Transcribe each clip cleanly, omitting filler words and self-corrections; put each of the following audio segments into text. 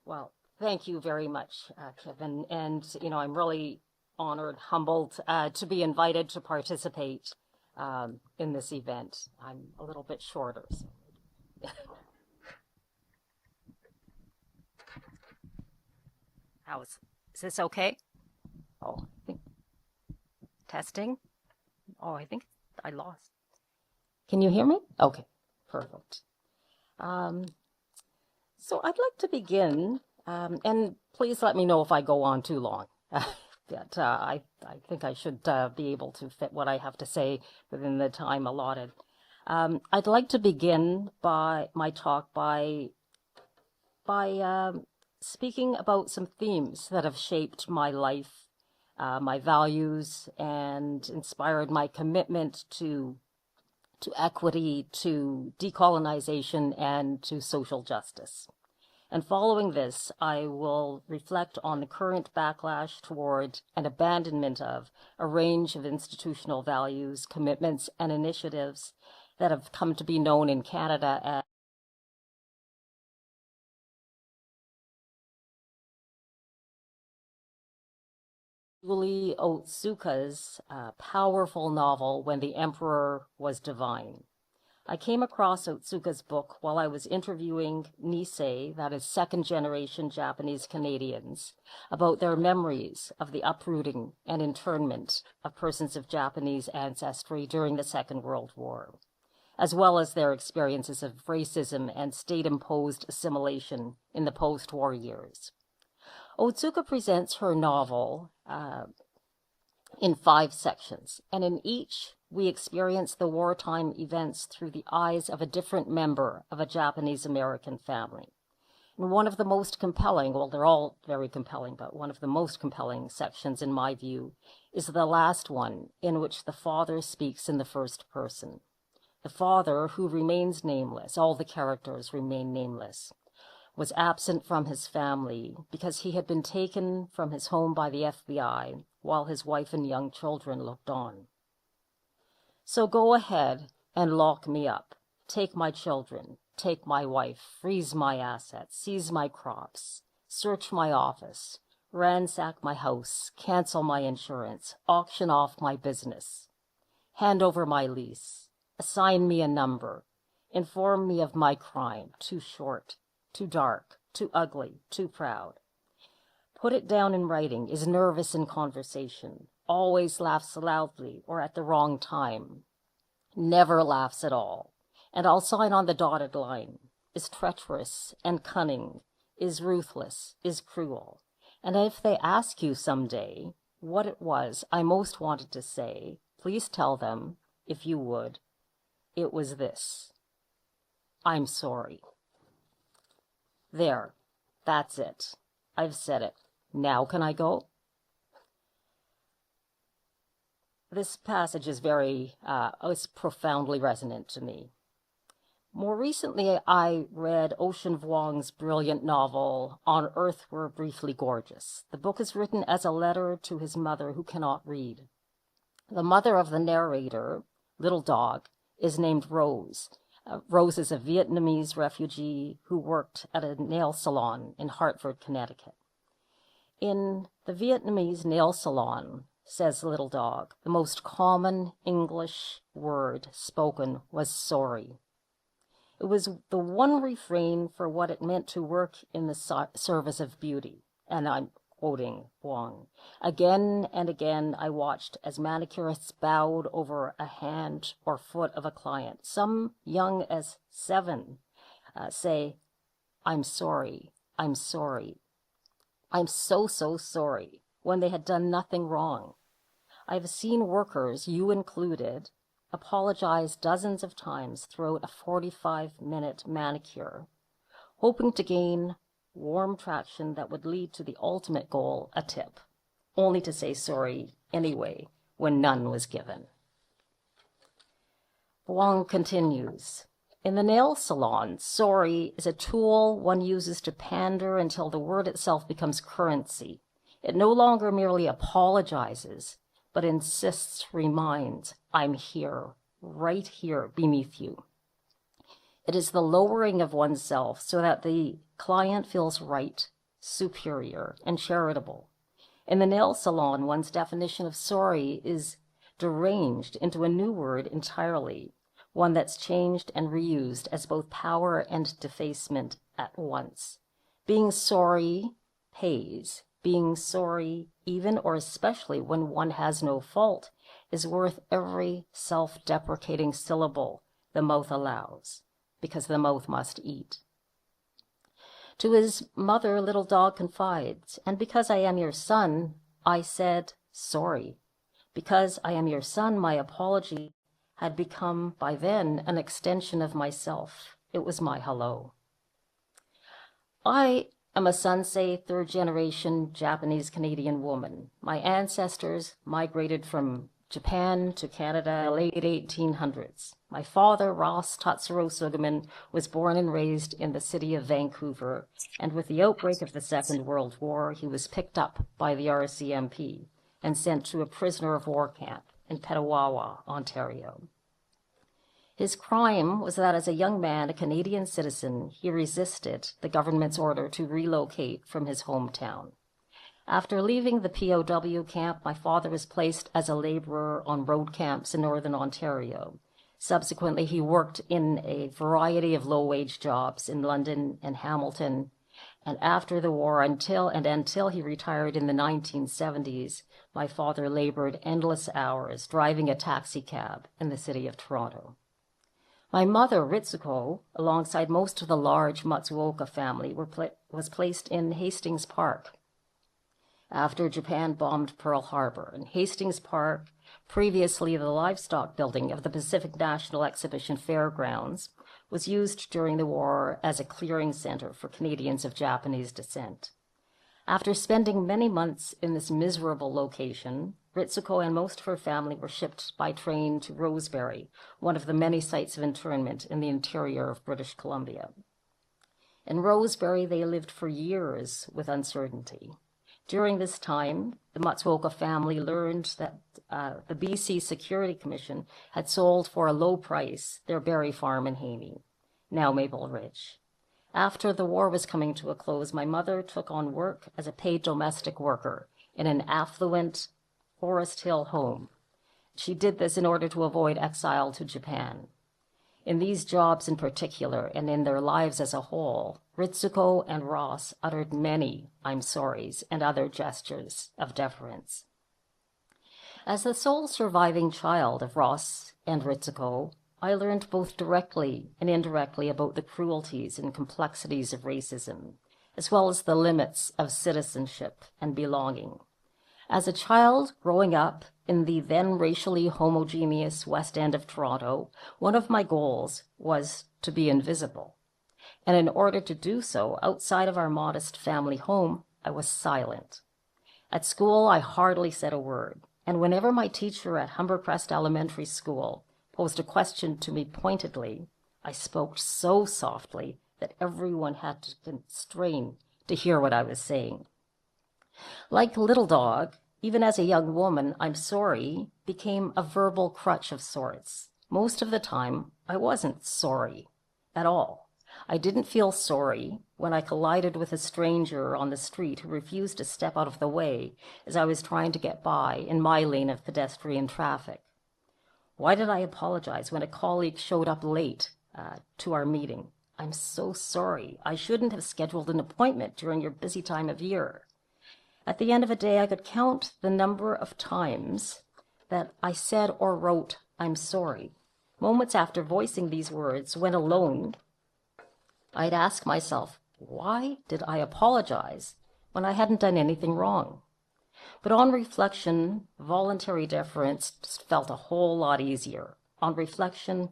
Well, thank you very much, Kevin. And, I'm really honored, humbled to be invited to participate in this event. I'm a little bit shorter. So. Is this okay? Oh, I think testing. Oh, I think I lost. Can you hear me? Okay, perfect. So I'd like to begin, and please let me know if I go on too long. But I think I should be able to fit what I have to say within the time allotted. I'd like to begin my talk by speaking about some themes that have shaped my life, my values, and inspired my commitment to equity, to decolonization, and to social justice. And following this, I will reflect on the current backlash toward an abandonment of a range of institutional values, commitments, and initiatives that have come to be known in Canada as Julie Otsuka's powerful novel, When the Emperor Was Divine. I came across Otsuka's book while I was interviewing Nisei, that is second-generation Japanese Canadians, about their memories of the uprooting and internment of persons of Japanese ancestry during the Second World War, as well as their experiences of racism and state-imposed assimilation in the post-war years. Otsuka presents her novel in 5 sections, and in each we experience the wartime events through the eyes of a different member of a Japanese-American family. And one of the most compelling, well, they're all very compelling, but one of the most compelling sections, in my view, is the last one, in which the father speaks in the first person. The father, who remains nameless, all the characters remain nameless, was absent from his family because he had been taken from his home by the FBI while his wife and young children looked on. So go ahead and lock me up. Take my children, take my wife, freeze my assets, seize my crops, search my office, ransack my house, cancel my insurance, auction off my business, hand over my lease, assign me a number, inform me of my crime, too short, too dark, too ugly, too proud. Put it down in writing, is nervous in conversation, always laughs loudly or at the wrong time, never laughs at all, and I'll sign on the dotted line, is treacherous and cunning, is ruthless, is cruel. And if they ask you someday what it was I most wanted to say, please tell them, if you would, it was this: I'm sorry. There, that's it. I've said it. Now can I go? This passage is it's profoundly resonant to me. More recently, I read Ocean Vuong's brilliant novel, On Earth We're Briefly Gorgeous. The book is written as a letter to his mother, who cannot read. The mother of the narrator, Little Dog, is named Rose. Rose is a Vietnamese refugee who worked at a nail salon in Hartford, Connecticut. In the Vietnamese nail salon, says Little Dog, the most common English word spoken was sorry. It was the one refrain for what it meant to work in the service of beauty. And I'm quoting Vuong. Again and again, I watched as manicurists bowed over a hand or foot of a client, some young as 7, say, I'm sorry, I'm sorry. I'm so sorry, when they had done nothing wrong. I've seen workers, you included, apologize dozens of times throughout a 45-minute manicure, hoping to gain warm traction that would lead to the ultimate goal, a tip, only to say sorry anyway when none was given. Vuong continues. In the nail salon, sorry is a tool one uses to pander until the word itself becomes currency. It no longer merely apologizes, but insists, reminds, I'm here, right here beneath you. It is the lowering of oneself so that the client feels right superior, and charitable. In the nail salon, one's definition of sorry is deranged into a new word entirely, one that's changed and reused as both power and defacement at once. Being sorry pays. Being sorry, even or especially when one has no fault, is worth every self-deprecating syllable the mouth allows, because the mouth must eat. To his mother, little dog confides, and because I am your son, I said sorry. Because I am your son, my apology had become by then an extension of myself. It was my hello. I am a Sansei, third-generation Japanese-Canadian woman. My ancestors migrated from Japan to Canada in the late 1800s. My father, Ross Tatsuro Sugiman, was born and raised in the city of Vancouver, and with the outbreak of the Second World War, he was picked up by the RCMP and sent to a prisoner of war camp in Petawawa, Ontario. His crime was that as a young man, a Canadian citizen, he resisted the government's order to relocate from his hometown. After leaving the POW camp, my father was placed as a laborer on road camps in northern Ontario. Subsequently, he worked in a variety of low-wage jobs in London and Hamilton, and after the war, until he retired in the 1970s, my father labored endless hours driving a taxi cab in the city of Toronto. My mother, Ritsuko, alongside most of the large Matsuoka family, was placed in Hastings Park after Japan bombed Pearl Harbor. In Hastings Park, previously the livestock building of the Pacific National Exhibition Fairgrounds, was used during the war as a clearing center for Canadians of Japanese descent. After spending many months in this miserable location, Ritsuko and most of her family were shipped by train to Rosebery, one of the many sites of internment in the interior of British Columbia. In Rosebery, they lived for years with uncertainty. During this time, the Matsuoka family learned that the BC Security Commission had sold for a low price their berry farm in Haney, now Maple Ridge. After the war was coming to a close, my mother took on work as a paid domestic worker in an affluent Forest Hill home. She did this in order to avoid exile to Japan. In these jobs in particular, and in their lives as a whole, Ritsuko and Ross uttered many I'm sorries and other gestures of deference. As the sole surviving child of Ross and Ritsuko, I learned both directly and indirectly about the cruelties and complexities of racism, as well as the limits of citizenship and belonging. As a child growing up in the then racially homogeneous West End of Toronto, one of my goals was to be invisible. And in order to do so, outside of our modest family home, I was silent. At school, I hardly said a word, and whenever my teacher at Humbercrest Elementary School posed a question to me pointedly, I spoke so softly that everyone had to strain to hear what I was saying. Like Little Dog, even as a young woman, I'm sorry became a verbal crutch of sorts. Most of the time, I wasn't sorry at all. I didn't feel sorry when I collided with a stranger on the street who refused to step out of the way as I was trying to get by in my lane of pedestrian traffic. Why did I apologize when a colleague showed up late to our meeting? I'm so sorry. I shouldn't have scheduled an appointment during your busy time of year. At the end of a day, I could count the number of times that I said or wrote, I'm sorry. Moments after voicing these words, when alone, I'd ask myself, why did I apologize when I hadn't done anything wrong? But on reflection, voluntary deference just felt a whole lot easier. On reflection,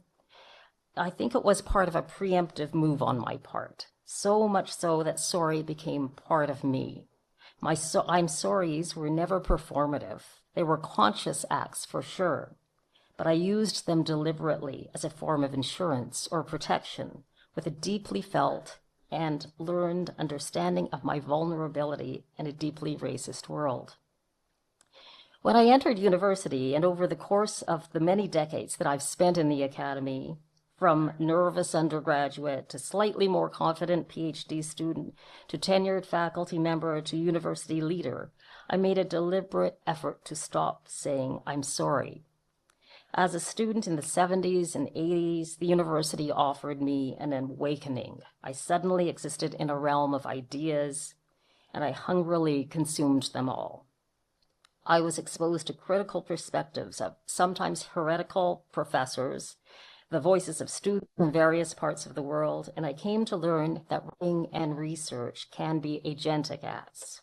I think it was part of a preemptive move on my part, so much so that sorry became part of me. My I'm sorries were never performative. They were conscious acts for sure, but I used them deliberately as a form of insurance or protection with a deeply felt and learned understanding of my vulnerability in a deeply racist world. When I entered university and over the course of the many decades that I've spent in the academy, from nervous undergraduate to slightly more confident PhD student to tenured faculty member to university leader, I made a deliberate effort to stop saying, "I'm sorry." As a student in the 70s and 80s, the university offered me an awakening. I suddenly existed in a realm of ideas, and I hungrily consumed them all. I was exposed to critical perspectives of sometimes heretical professors, the voices of students in various parts of the world, and I came to learn that writing and research can be agentic acts.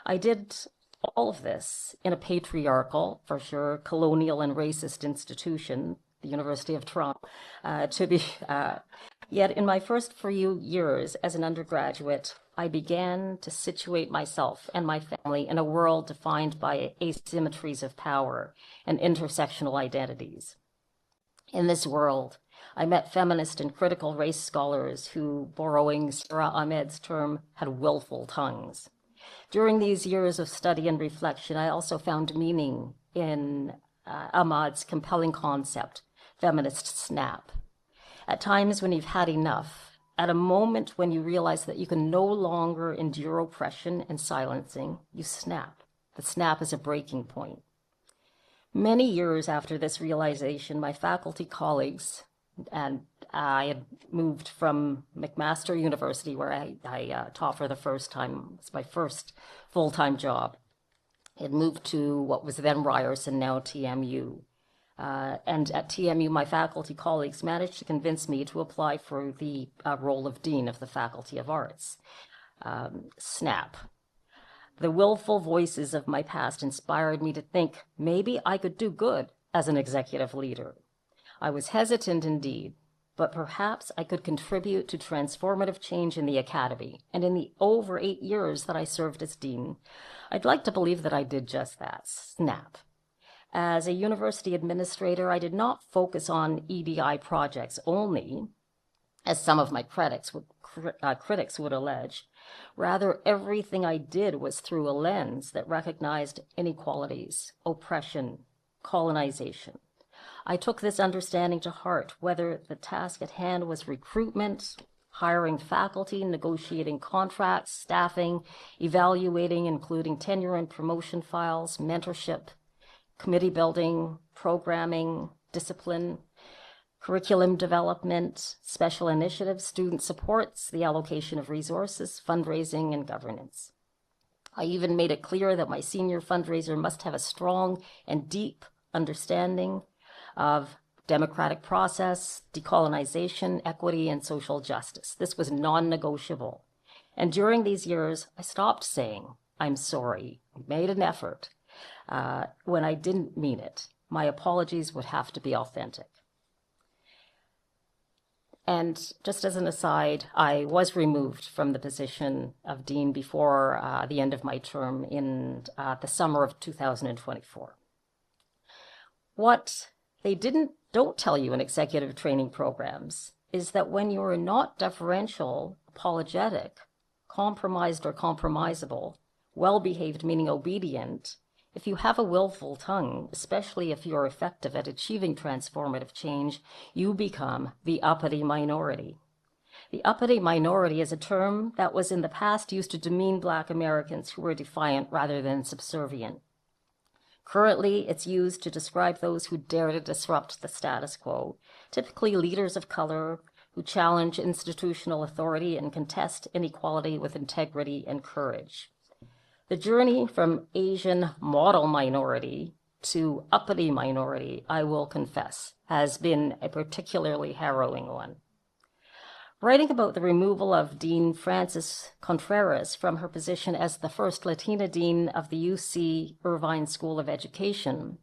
I did all of this in a patriarchal, for sure, colonial and racist institution, the University of Toronto, yet in my first few years as an undergraduate, I began to situate myself and my family in a world defined by asymmetries of power and intersectional identities. In this world, I met feminist and critical race scholars who, borrowing Sarah Ahmed's term, had willful tongues. During these years of study and reflection, I also found meaning in Ahmad's compelling concept, feminist snap. At times when you've had enough, at a moment when you realize that you can no longer endure oppression and silencing, you snap. The snap is a breaking point. Many years after this realization, my faculty colleagues, and I had moved from McMaster University, where I taught for the first time. It's my first full-time job. I had moved to what was then Ryerson, now TMU. And at TMU, my faculty colleagues managed to convince me to apply for the role of Dean of the Faculty of Arts. Snap. The willful voices of my past inspired me to think maybe I could do good as an executive leader. I was hesitant indeed, but perhaps I could contribute to transformative change in the academy. And in the over 8 years that I served as dean, I'd like to believe that I did just that, snap. As a university administrator, I did not focus on EDI projects only, as some of my critics would allege. Rather, everything I did was through a lens that recognized inequalities, oppression, colonization. I took this understanding to heart, whether the task at hand was recruitment, hiring faculty, negotiating contracts, staffing, evaluating, including tenure and promotion files, mentorship, committee building, programming, discipline, curriculum development, special initiatives, student supports, the allocation of resources, fundraising, and governance. I even made it clear that my senior fundraiser must have a strong and deep understanding of democratic process, decolonization, equity, and social justice. This was non-negotiable. And during these years, I stopped saying, "I'm sorry," I made an effort. When I didn't mean it. My apologies would have to be authentic. And just as an aside, I was removed from the position of dean before the end of my term in the summer of 2024. What they don't tell you in executive training programs is that when you're not deferential, apologetic, compromised or compromisable, well-behaved meaning obedient, if you have a willful tongue, especially if you're effective at achieving transformative change, you become the uppity minority. The uppity minority is a term that was in the past used to demean Black Americans who were defiant rather than subservient. Currently, it's used to describe those who dare to disrupt the status quo, typically leaders of color who challenge institutional authority and contest inequality with integrity and courage. The journey from Asian model minority to uppity minority, I will confess, has been a particularly harrowing one. Writing about the removal of Dean Frances Contreras from her position as the first Latina dean of the UC Irvine School of Education,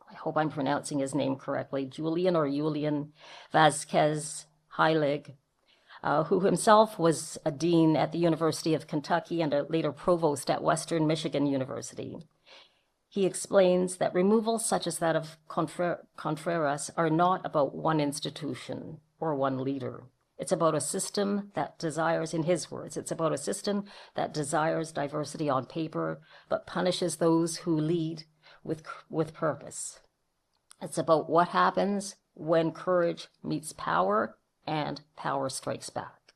I hope I'm pronouncing his name correctly, Julian Vasquez Heilig, who himself was a dean at the University of Kentucky and a later provost at Western Michigan University. He explains that removals such as that of Contreras are not about one institution or one leader. It's about a system that desires, in his words, it's about a system that desires diversity on paper, but punishes those who lead with purpose. It's about what happens when courage meets power and power strikes back.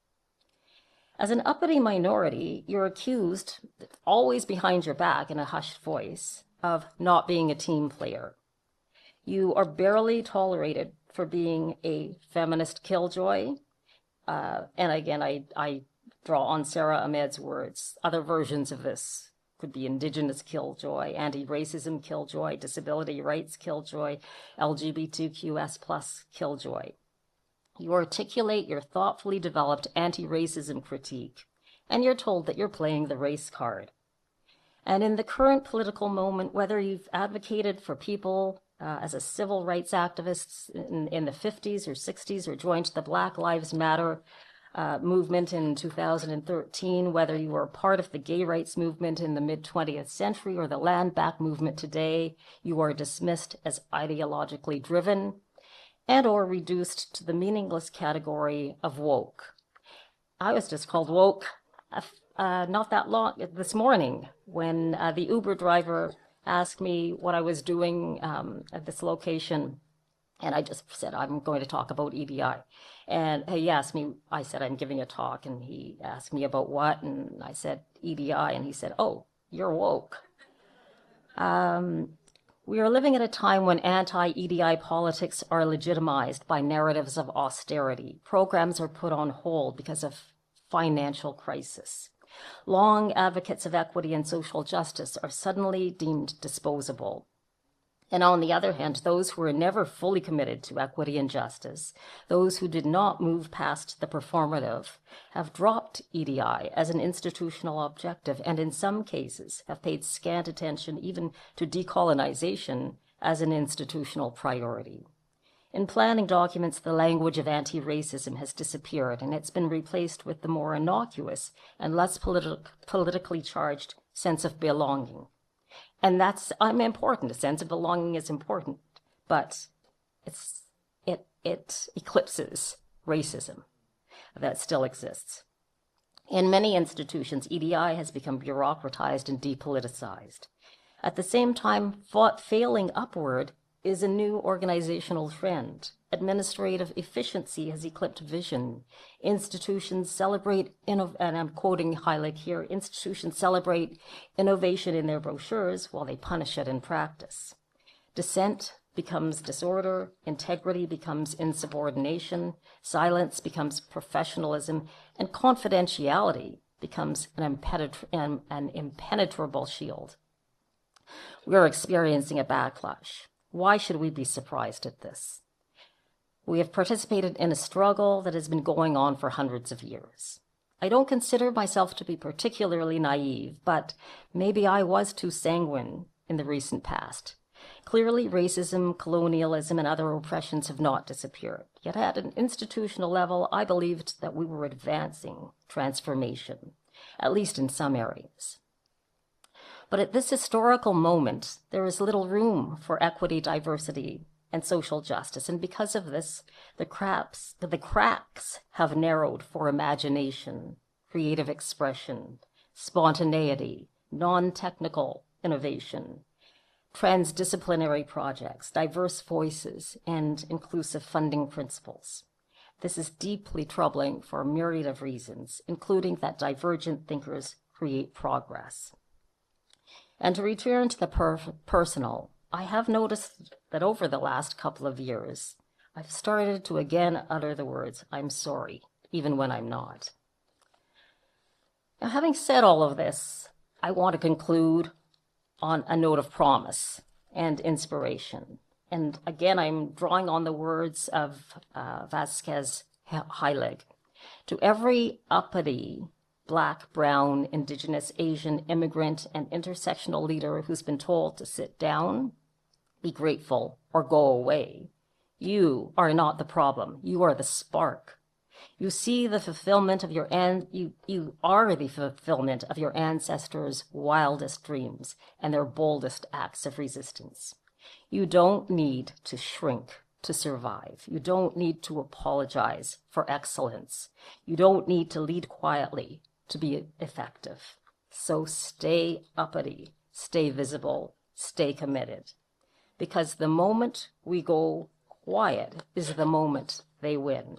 As an uppity minority, you're accused, always behind your back in a hushed voice, of not being a team player. You are barely tolerated for being a feminist killjoy. And again, I draw on Sarah Ahmed's words. Other versions of this could be Indigenous killjoy, anti-racism killjoy, disability rights killjoy, LGBTQS plus killjoy. You articulate your thoughtfully developed anti-racism critique, and you're told that you're playing the race card. And in the current political moment, whether you've advocated for people as a civil rights activist in the 50s or 60s, or joined the Black Lives Matter movement in 2013, whether you were part of the gay rights movement in the mid-20th century or the land back movement today, you are dismissed as ideologically driven and or reduced to the meaningless category of woke. I was just called woke not that long, this morning, when the Uber driver asked me what I was doing at this location. And I just said, I'm going to talk about EDI. And he asked me, I said, I'm giving a talk. And he asked me about what? And I said, EDI. And he said, oh, you're woke. We are living at a time when anti-EDI politics are legitimized by narratives of austerity. Programs are put on hold because of financial crisis. Long advocates of equity and social justice are suddenly deemed disposable. And on the other hand, those who were never fully committed to equity and justice, those who did not move past the performative, have dropped EDI as an institutional objective, and in some cases have paid scant attention even to decolonization as an institutional priority. In planning documents, the language of anti-racism has disappeared, and it's been replaced with the more innocuous and less politically charged sense of belonging. And that's important. A sense of belonging is important, but it eclipses racism that still exists. In many institutions, EDI has become bureaucratized and depoliticized. At the same time, failing upward is a new organizational trend. Administrative efficiency has eclipsed vision. Institutions celebrate, and I'm quoting Heilig here, institutions celebrate innovation in their brochures while they punish it in practice. Dissent becomes disorder, integrity becomes insubordination, silence becomes professionalism, and confidentiality becomes an impenetrable shield. We're experiencing a backlash. Why should we be surprised at this? We have participated in a struggle that has been going on for hundreds of years. I don't consider myself to be particularly naive, but maybe I was too sanguine in the recent past. Clearly, racism, colonialism, and other oppressions have not disappeared. Yet at an institutional level, I believed that we were advancing transformation, at least in some areas. But at this historical moment, there is little room for equity, diversity, and social justice. And because of this, the cracks have narrowed for imagination, creative expression, spontaneity, non-technical innovation, transdisciplinary projects, diverse voices, and inclusive funding principles. This is deeply troubling for a myriad of reasons, including that divergent thinkers create progress. And to return to the personal, I have noticed that over the last couple of years, I've started to again utter the words, I'm sorry, even when I'm not. Now, having said all of this, I want to conclude on a note of promise and inspiration. And again, I'm drawing on the words of Vasquez Heilig. To every uppity Black, brown, Indigenous, Asian, immigrant, and intersectional leader who's been told to sit down, be grateful, or go away, you are not the problem. You are the spark. You see the fulfillment of you are the fulfillment of your ancestors' wildest dreams and their boldest acts of resistance. You don't need to shrink to survive. You don't need to apologize for excellence. You don't need to lead quietly to be effective. So stay uppity, stay visible, stay committed. Because the moment we go Quiet is the moment they win.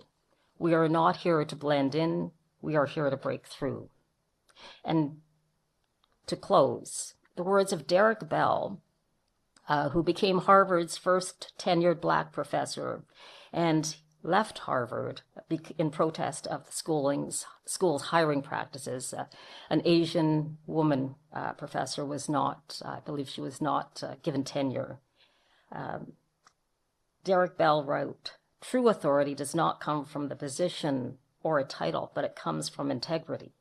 We are not here to blend in. We are here to break through. And to close, the words of Derek Bell, who became Harvard's first tenured Black professor and left Harvard in protest of the school's hiring practices. An Asian woman professor was not, I believe she was not given tenure. Derek Bell wrote, "True authority does not come from the position or a title, but it comes from integrity.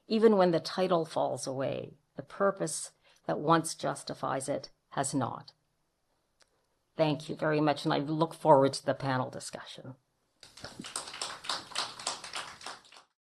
Even when the title falls away, the purpose that once justifies it has not." Thank you very much, and I look forward to the panel discussion.